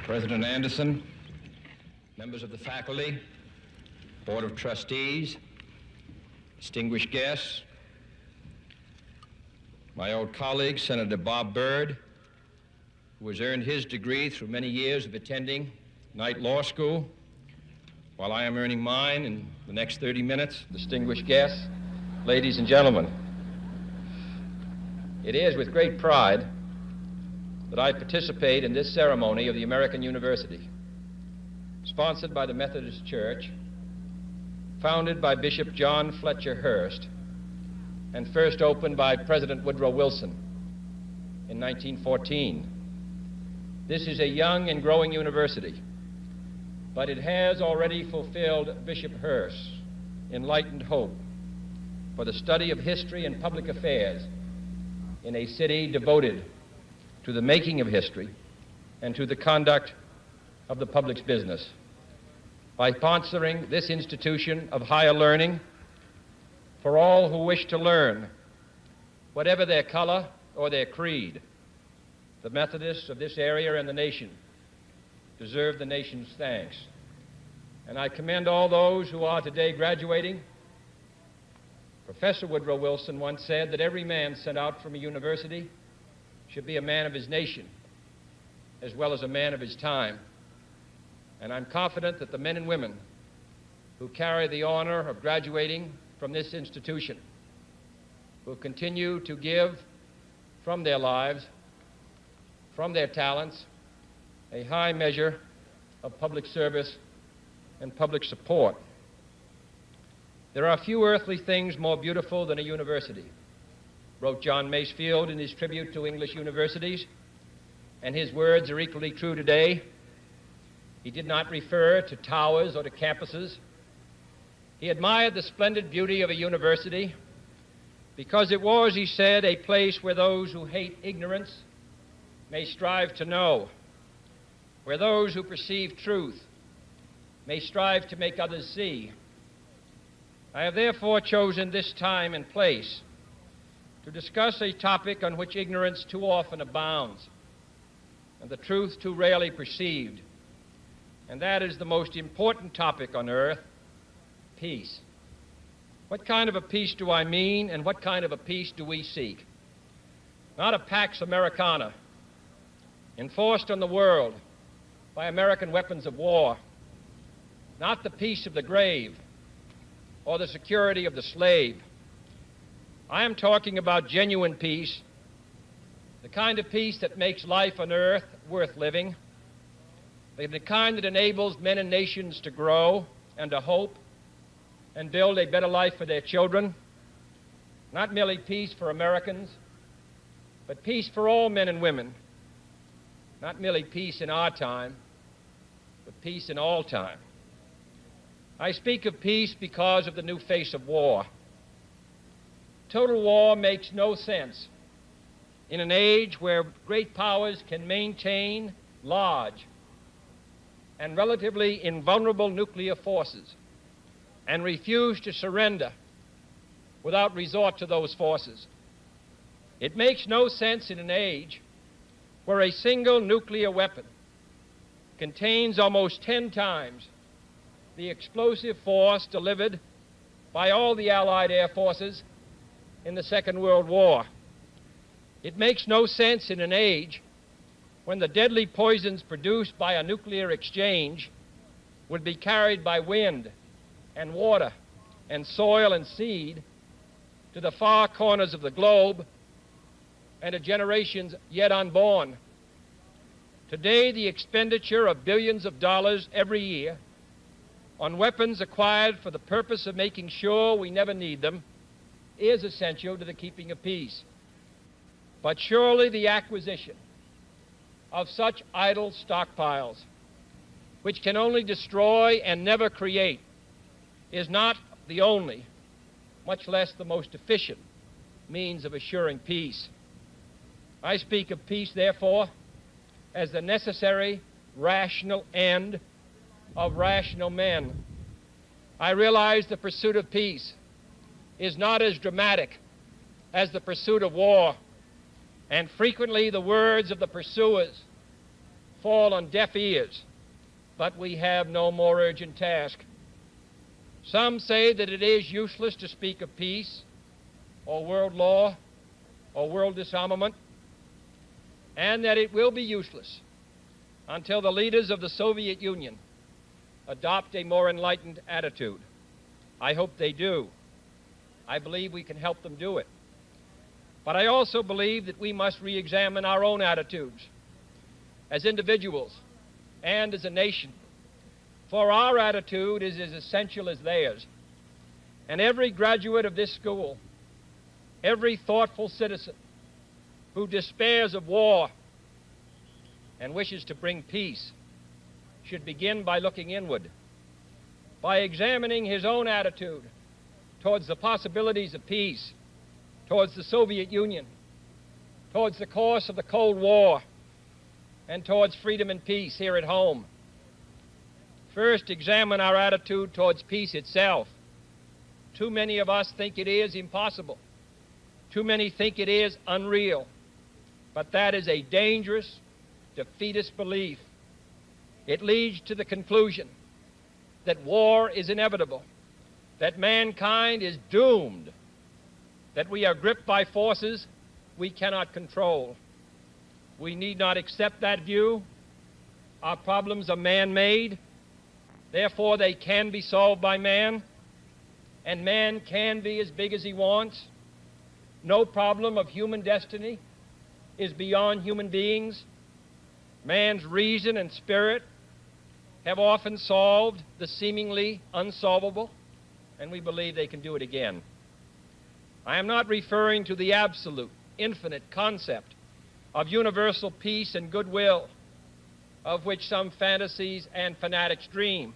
President Anderson, members of the faculty, Board of Trustees, distinguished guests, my old colleague, Senator Bob Byrd, who has earned his degree through many years of attending Knight Law School, while I am earning mine in the next 30 minutes, distinguished guests, ladies and gentlemen. It is with great pride that I participate in this ceremony of the American University, sponsored by the Methodist Church, founded by Bishop John Fletcher Hurst, and first opened by President Woodrow Wilson in 1914. This is a young and growing university, but it has already fulfilled Bishop Hurst's enlightened hope for the study of history and public affairs in a city devoted to the making of history and to the conduct of the public's business. By sponsoring this institution of higher learning for all who wish to learn, whatever their color or their creed, the Methodists of this area and the nation deserve the nation's thanks. And I commend all those who are today graduating. Professor Woodrow Wilson once said that every man sent out from a university should be a man of his nation as well as a man of his time. And I'm confident that the men and women who carry the honor of graduating from this institution will continue to give from their lives, from their talents, a high measure of public service and public support. There are few earthly things more beautiful than a university, wrote John Masefield in his tribute to English universities, and his words are equally true today. He did not refer to towers or to campuses. He admired the splendid beauty of a university because it was, he said, a place where those who hate ignorance may strive to know, where those who perceive truth may strive to make others see. I have therefore chosen this time and place to discuss a topic on which ignorance too often abounds and the truth too rarely perceived, and that is the most important topic on earth: peace. What kind of a peace do I mean, and what kind of a peace do we seek? Not a Pax Americana enforced on the world by American weapons of war, not the peace of the grave or the security of the slave. I am talking about genuine peace, the kind of peace that makes life on earth worth living, the kind that enables men and nations to grow and to hope and build a better life for their children. Not merely peace for Americans, but peace for all men and women. Not merely peace in our time, but peace in all time. I speak of peace because of the new face of war. Total war makes no sense in an age where great powers can maintain large and relatively invulnerable nuclear forces and refuse to surrender without resort to those forces. It makes no sense in an age where a single nuclear weapon contains almost 10 times the explosive force delivered by all the Allied air forces in the Second World War. It makes no sense in an age when the deadly poisons produced by a nuclear exchange would be carried by wind and water and soil and seed to the far corners of the globe and to generations yet unborn. Today, the expenditure of billions of dollars every year on weapons acquired for the purpose of making sure we never need them is essential to the keeping of peace. But surely the acquisition of such idle stockpiles, which can only destroy and never create, is not the only, much less the most efficient, means of assuring peace. I speak of peace, therefore, as the necessary, rational end of rational men. I realize the pursuit of peace is not as dramatic as the pursuit of war, and frequently the words of the pursuers fall on deaf ears, but we have no more urgent task. Some say that it is useless to speak of peace or world law or world disarmament, and that it will be useless until the leaders of the Soviet Union adopt a more enlightened attitude. I hope they do. I believe we can help them do it. But I also believe that we must re-examine our own attitudes as individuals and as a nation, for our attitude is as essential as theirs. And every graduate of this school, every thoughtful citizen who despairs of war and wishes to bring peace should begin by looking inward, by examining his own attitude towards the possibilities of peace, towards the Soviet Union, towards the course of the Cold War, and towards freedom and peace here at home. First, examine our attitude towards peace itself. Too many of us think it is impossible. Too many think it is unreal. But that is a dangerous, defeatist belief. It leads to the conclusion that war is inevitable, that mankind is doomed, that we are gripped by forces we cannot control. We need not accept that view. Our problems are man-made. Therefore, they can be solved by man, and man can be as big as he wants. No problem of human destiny is beyond human beings. Man's reason and spirit have often solved the seemingly unsolvable, and we believe they can do it again. I am not referring to the absolute, infinite concept of universal peace and goodwill, of which some fantasies and fanatics dream.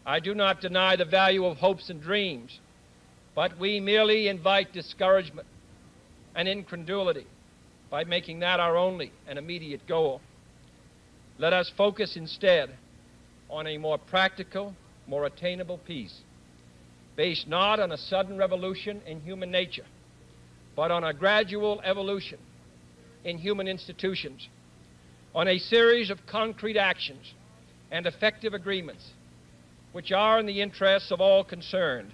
I do not deny the value of hopes and dreams, but we merely invite discouragement and incredulity by making that our only and immediate goal. Let us focus instead on a more practical, more attainable peace, based not on a sudden revolution in human nature, but on a gradual evolution in human institutions, on a series of concrete actions and effective agreements which are in the interests of all concerned.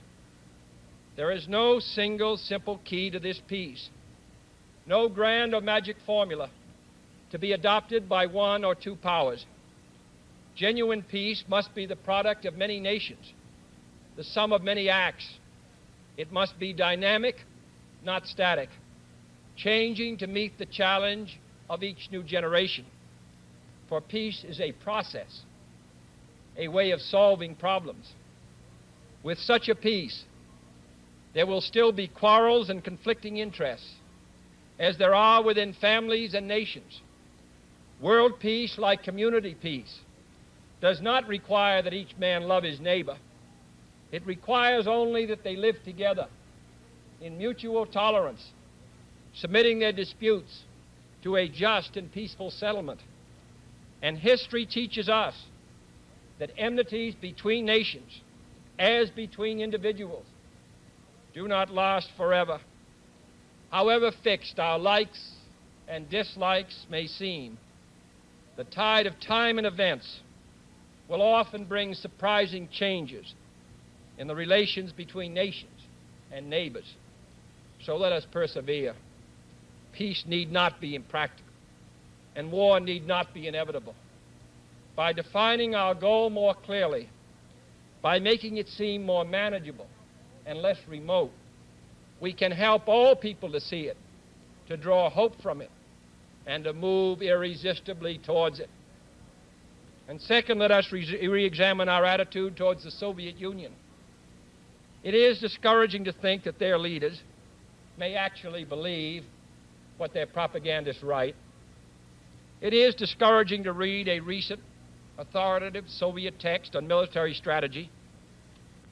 There is no single simple key to this peace, no grand or magic formula to be adopted by one or two powers. Genuine peace must be the product of many nations, the sum of many acts. It must be dynamic, not static, changing to meet the challenge of each new generation. For peace is a process, a way of solving problems. With such a peace, there will still be quarrels and conflicting interests, as there are within families and nations. World peace, like community peace, does not require that each man love his neighbor. It requires only that they live together in mutual tolerance, submitting their disputes to a just and peaceful settlement. And history teaches us that enmities between nations, as between individuals, do not last forever. However fixed our likes and dislikes may seem, the tide of time and events will often bring surprising changes in the relations between nations and neighbors. So let us persevere. Peace need not be impractical, and war need not be inevitable. By defining our goal more clearly, by making it seem more manageable and less remote, we can help all people to see it, to draw hope from it, and to move irresistibly towards it. And second, let us re-examine our attitude towards the Soviet Union. It is discouraging to think that their leaders may actually believe what their propagandists write. It is discouraging to read a recent authoritative Soviet text on military strategy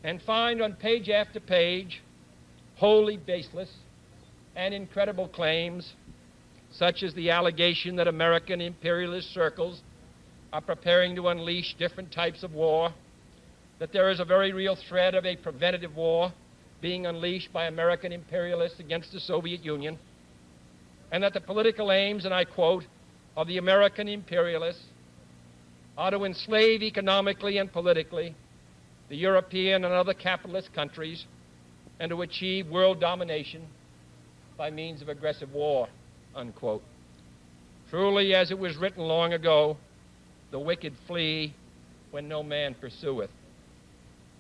and find on page after page wholly baseless and incredible claims, such as the allegation that American imperialist circles are preparing to unleash different types of war, that there is a very real threat of a preventative war being unleashed by American imperialists against the Soviet Union, and that the political aims, and I quote, of the American imperialists are to enslave economically and politically the European and other capitalist countries and to achieve world domination by means of aggressive war, unquote. Truly, as it was written long ago, the wicked flee when no man pursueth.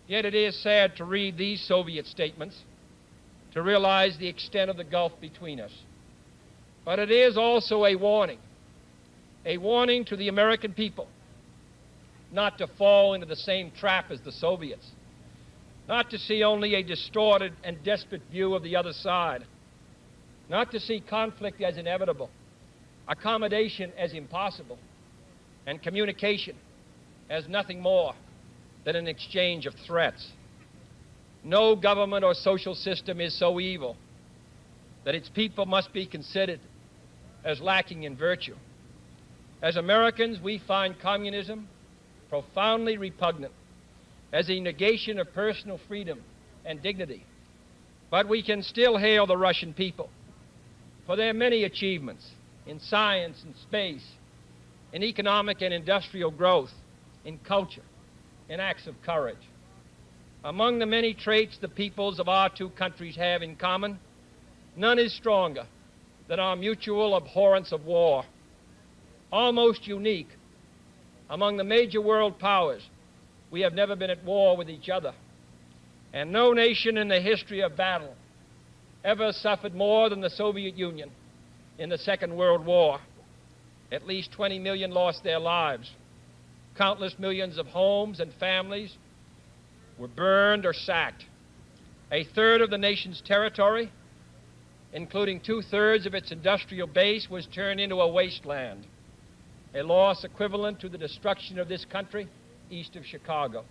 Yet it is sad to read these Soviet statements, to realize the extent of the gulf between us. But it is also a warning to the American people not to fall into the same trap as the Soviets, not to see only a distorted and desperate view of the other side, not to see conflict as inevitable, accommodation as impossible, and communication as nothing more than an exchange of threats. No government or social system is so evil that its people must be considered as lacking in virtue. As Americans, we find communism profoundly repugnant as a negation of personal freedom and dignity. But we can still hail the Russian people for their many achievements in science and space, in economic and industrial growth, in culture, in acts of courage. Among the many traits the peoples of our two countries have in common, none is stronger than our mutual abhorrence of war. Almost unique among the major world powers, we have never been at war with each other, and no nation in the history of battle ever suffered more than the Soviet Union in the Second World War. At least 20 million lost their lives. Countless millions of homes and families were burned or sacked. A third of the nation's territory, including two-thirds of its industrial base, was turned into a wasteland, a loss equivalent to the destruction of this country east of Chicago.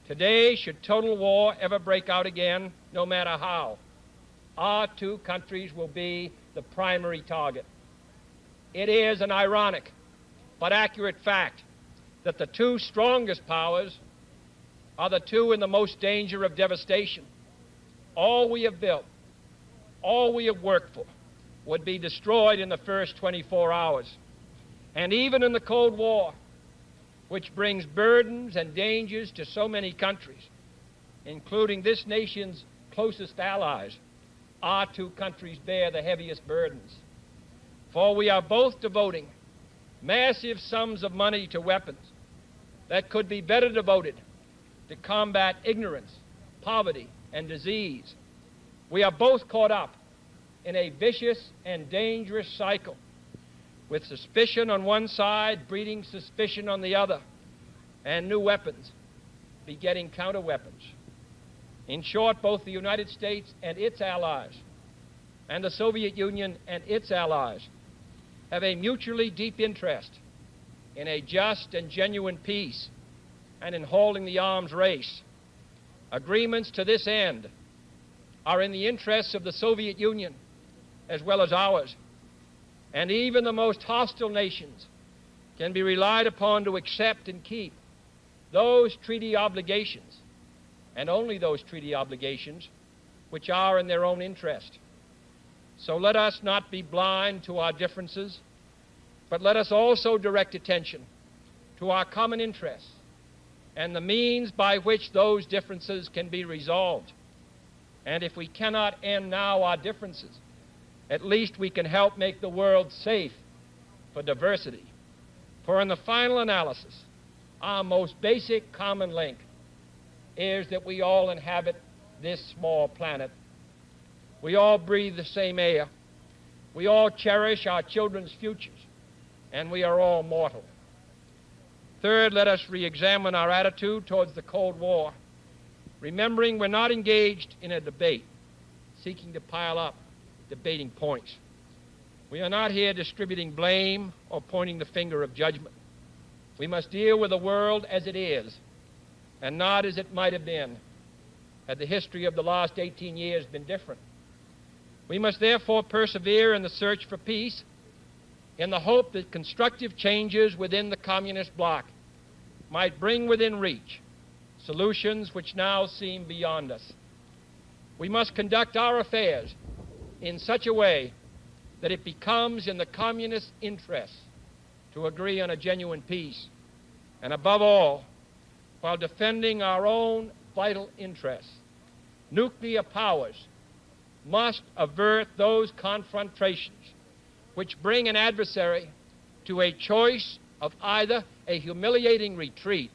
Today, should total war ever break out again, no matter how, our two countries will be the primary target. It is an ironic but accurate fact that the two strongest powers are the two in the most danger of devastation. All we have built, all we have worked for, would be destroyed in the first 24 hours. And even in the Cold War, which brings burdens and dangers to so many countries, including this nation's closest allies, our two countries bear the heaviest burdens. For we are both devoting massive sums of money to weapons that could be better devoted to combat ignorance, poverty, and disease. We are both caught up in a vicious and dangerous cycle, with suspicion on one side breeding suspicion on the other, and new weapons begetting counter-weapons. In short, both the United States and its allies, and the Soviet Union and its allies, have a mutually deep interest in a just and genuine peace and in holding the arms race. Agreements to this end are in the interests of the Soviet Union as well as ours, and even the most hostile nations can be relied upon to accept and keep those treaty obligations, and only those treaty obligations which are in their own interest. So let us not be blind to our differences, but let us also direct attention to our common interests and the means by which those differences can be resolved. And if we cannot end now our differences, at least we can help make the world safe for diversity. For in the final analysis, our most basic common link is that we all inhabit this small planet. We all breathe the same air. We all cherish our children's futures, and we are all mortal. Third, let us re-examine our attitude towards the Cold War, remembering we're not engaged in a debate, seeking to pile up debating points. We are not here distributing blame or pointing the finger of judgment. We must deal with the world as it is, and not as it might have been had the history of the last 18 years been different. We must therefore persevere in the search for peace in the hope that constructive changes within the communist bloc might bring within reach solutions which now seem beyond us. We must conduct our affairs in such a way that it becomes in the communist interest to agree on a genuine peace, And above all, while defending our own vital interests, nuclear powers must avert those confrontations which bring an adversary to a choice of either a humiliating retreat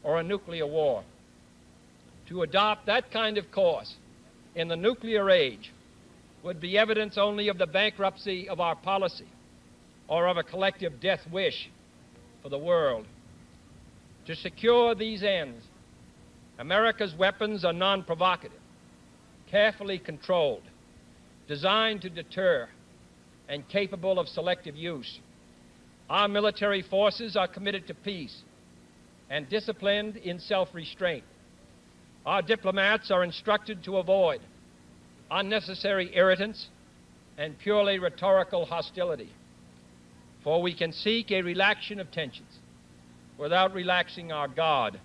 or a nuclear war. To adopt that kind of course in the nuclear age would be evidence only of the bankruptcy of our policy or of a collective death wish for the world. To secure these ends, America's weapons are non-provocative, carefully controlled, designed to deter, and capable of selective use. Our military forces are committed to peace and disciplined in self-restraint. Our diplomats are instructed to avoid unnecessary irritants and purely rhetorical hostility, for we can seek a relaxation of tensions without relaxing our guard.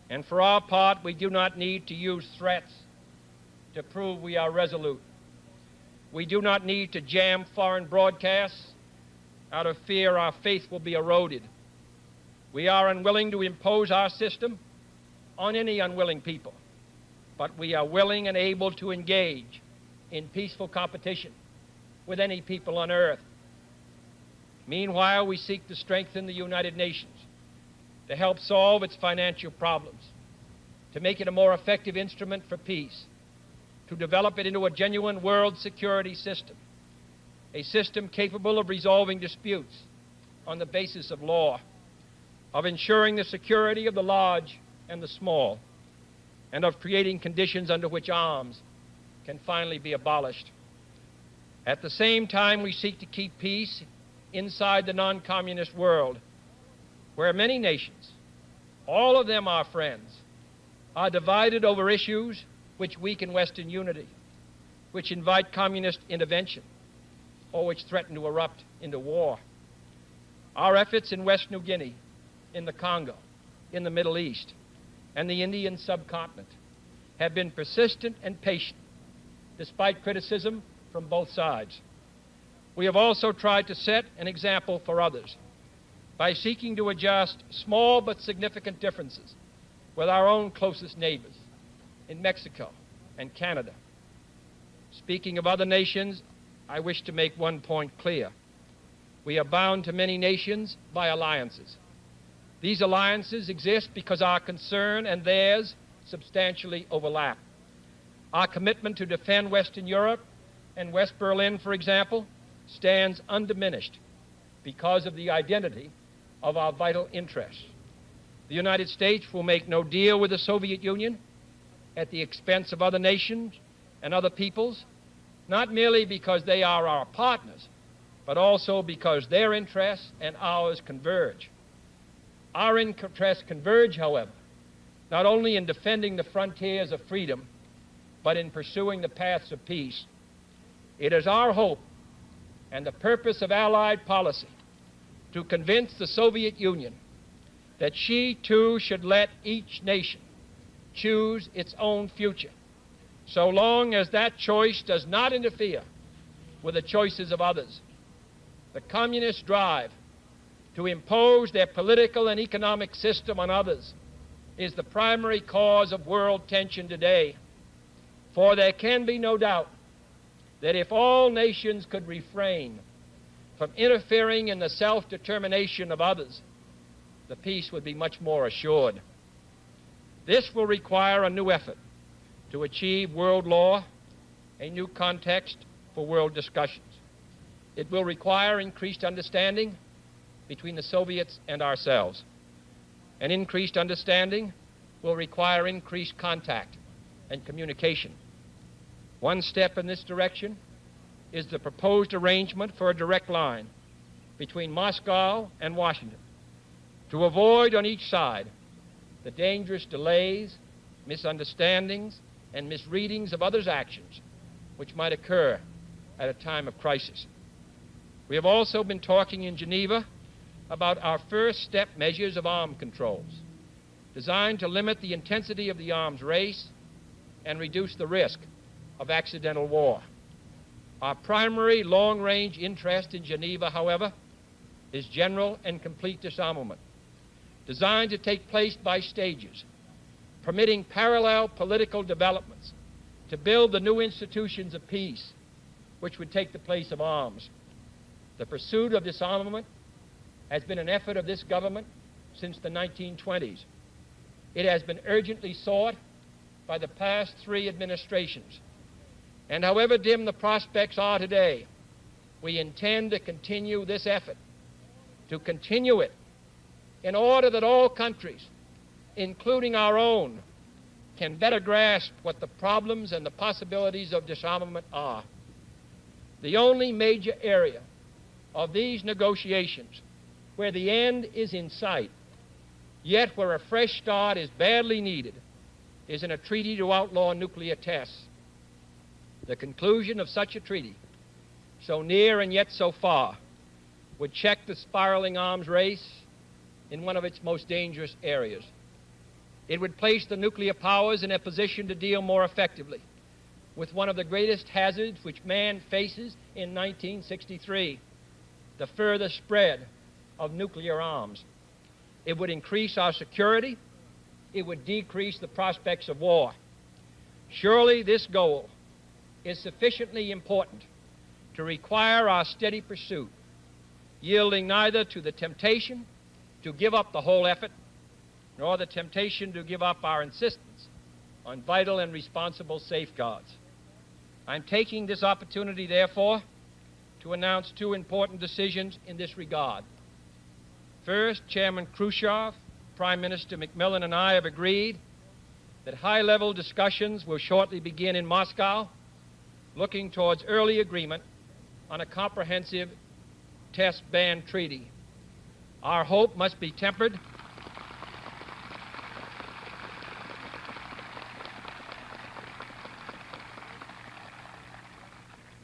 And for our part, we do not need to use threats to prove we are resolute. We do not need to jam foreign broadcasts out of fear our faith will be eroded. We are unwilling to impose our system on any unwilling people, but we are willing and able to engage in peaceful competition with any people on earth. Meanwhile, we seek to strengthen the United Nations to help solve its financial problems, to make it a more effective instrument for peace, to develop it into a genuine world security system, a system capable of resolving disputes on the basis of law, of ensuring the security of the large and the small, and of creating conditions under which arms can finally be abolished. At the same time, we seek to keep peace inside the non-communist world, where many nations, all of them our friends, are divided over issues which weaken Western unity, which invite communist intervention, or which threaten to erupt into war. Our efforts in West New Guinea, in the Congo, in the Middle East, and the Indian subcontinent have been persistent and patient, despite criticism from both sides. We have also tried to set an example for others by seeking to adjust small but significant differences with our own closest neighbors in Mexico and Canada. Speaking of other nations, I wish to make one point clear. We are bound to many nations by alliances. These alliances exist because our concern and theirs substantially overlap. Our commitment to defend Western Europe and West Berlin, for example, stands undiminished because of the identity of our vital interests. The United States will make no deal with the Soviet Union at the expense of other nations and other peoples, not merely because they are our partners, but also because their interests and ours converge. Our interests converge, however, not only in defending the frontiers of freedom, but in pursuing the paths of peace. It is our hope and the purpose of Allied policy to convince the Soviet Union that she too should let each nation choose its own future, so long as that choice does not interfere with the choices of others. The communist drive to impose their political and economic system on others is the primary cause of world tension today. For there can be no doubt that if all nations could refrain from interfering in the self-determination of others, the peace would be much more assured. This will require a new effort to achieve world law, a new context for world discussions. It will require increased understanding between the Soviets and ourselves. And increased understanding will require increased contact and communication. One step in this direction is the proposed arrangement for a direct line between Moscow and Washington to avoid on each side the dangerous delays, misunderstandings, and misreadings of others' actions which might occur at a time of crisis. We have also been talking in Geneva about our first step measures of arms controls, designed to limit the intensity of the arms race and reduce the risk of accidental war. Our primary long-range interest in Geneva, however, is general and complete disarmament, designed to take place by stages, permitting parallel political developments to build the new institutions of peace which would take the place of arms. The pursuit of disarmament has been an effort of this government since the 1920s. It has been urgently sought by the past 3 administrations. And however dim the prospects are today, we intend to continue this effort, to continue it in order that all countries, including our own, can better grasp what the problems and the possibilities of disarmament are. The only major area of these negotiations where the end is in sight, yet where a fresh start is badly needed, is in a treaty to outlaw nuclear tests. The conclusion of such a treaty, so near and yet so far, would check the spiraling arms race in one of its most dangerous areas. It would place the nuclear powers in a position to deal more effectively with one of the greatest hazards which man faces in 1963, the further spread of nuclear arms. It would increase our security. It would decrease the prospects of war. Surely this goal is sufficiently important to require our steady pursuit, yielding neither to the temptation to give up the whole effort, nor the temptation to give up our insistence on vital and responsible safeguards. I'm taking this opportunity, therefore, to announce 2 important decisions in this regard. First, Chairman Khrushchev, Prime Minister Macmillan, and I have agreed that high-level discussions will shortly begin in Moscow, looking towards early agreement on a comprehensive test ban treaty. Our hope must be tempered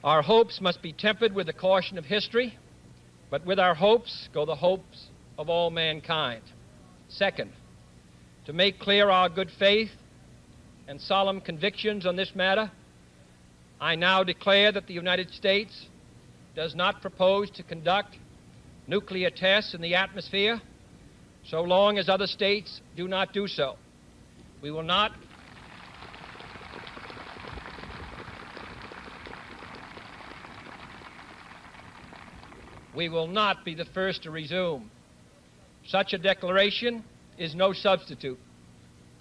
Our hopes must be tempered with the caution of history, but with our hopes go the hopes of all mankind. Second, to make clear our good faith and solemn convictions on this matter, I now declare that the United States does not propose to conduct nuclear tests in the atmosphere so long as other states do not do so. We will not be the first to resume. Such a declaration is no substitute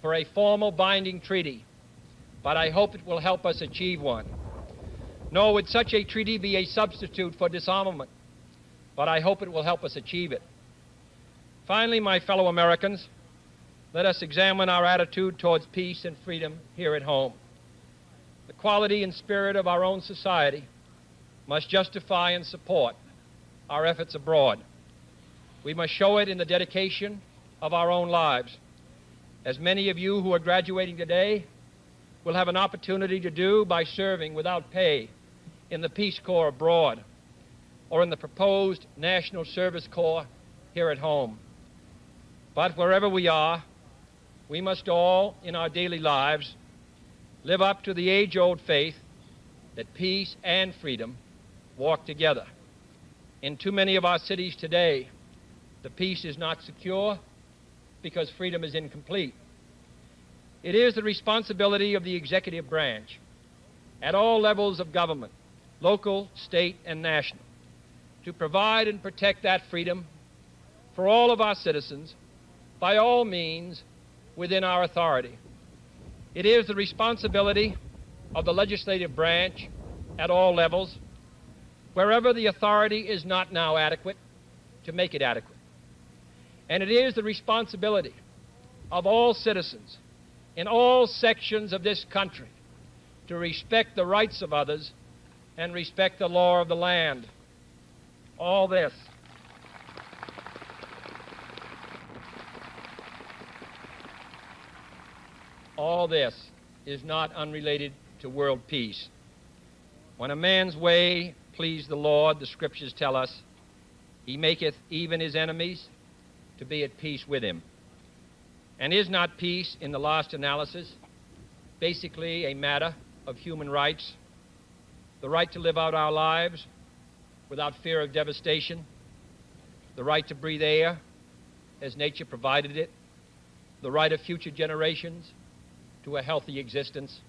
for a formal binding treaty, but I hope it will help us achieve one. Nor would such a treaty be a substitute for disarmament, but I hope it will help us achieve it. Finally, my fellow Americans, let us examine our attitude towards peace and freedom here at home. The quality and spirit of our own society must justify and support our efforts abroad. We must show it in the dedication of our own lives, as many of you who are graduating today will have an opportunity to do by serving without pay in the Peace Corps abroad or in the proposed National Service Corps here at home. But wherever we are, we must all, in our daily lives, live up to the age-old faith that peace and freedom walk together. In too many of our cities today, the peace is not secure because freedom is incomplete. It is the responsibility of the executive branch at all levels of government, local, state, and national, to provide and protect that freedom for all of our citizens by all means within our authority. It is the responsibility of the legislative branch at all levels, wherever the authority is not now adequate, to make it adequate. And it is the responsibility of all citizens in all sections of this country to respect the rights of others and respect the law of the land. All this is not unrelated to world peace. When a man's way please the Lord, the Scriptures tell us, he maketh even his enemies to be at peace with him. And is not peace, in the last analysis, basically a matter of human rights? The right to live out our lives without fear of devastation, the right to breathe air as nature provided it, the right of future generations to a healthy existence.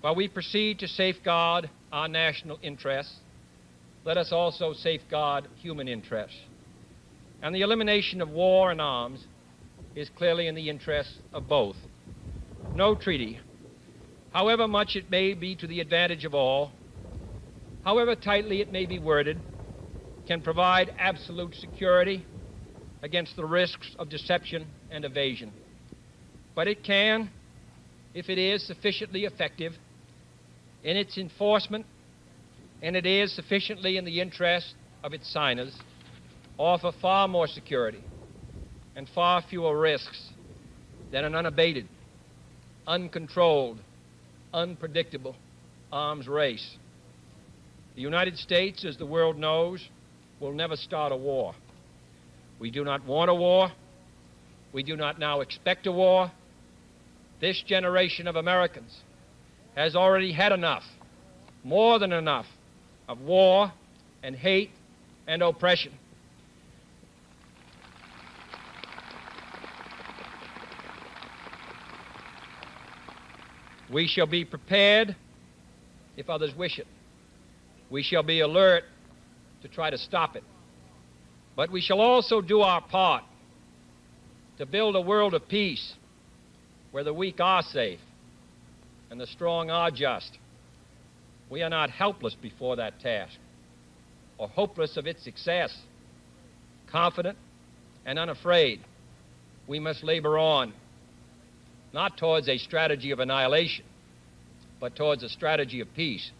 While we proceed to safeguard our national interests, let us also safeguard human interests. And the elimination of war and arms is clearly in the interests of both. No treaty, however much it may be to the advantage of all, however tightly it may be worded, can provide absolute security against the risks of deception and evasion. But it can, if it is sufficiently effective in its enforcement, and it is sufficiently in the interest of its signers, offer far more security and far fewer risks than an unabated, uncontrolled, unpredictable arms race. The United States, as the world knows, will never start a war. We do not want a war. We do not now expect a war. This generation of Americans has already had enough, more than enough, of war and hate and oppression. We shall be prepared if others wish it. We shall be alert to try to stop it. But we shall also do our part to build a world of peace where the weak are safe and the strong are just. We are not helpless before that task or hopeless of its success. Confident and unafraid, we must labor on, not towards a strategy of annihilation, but towards a strategy of peace.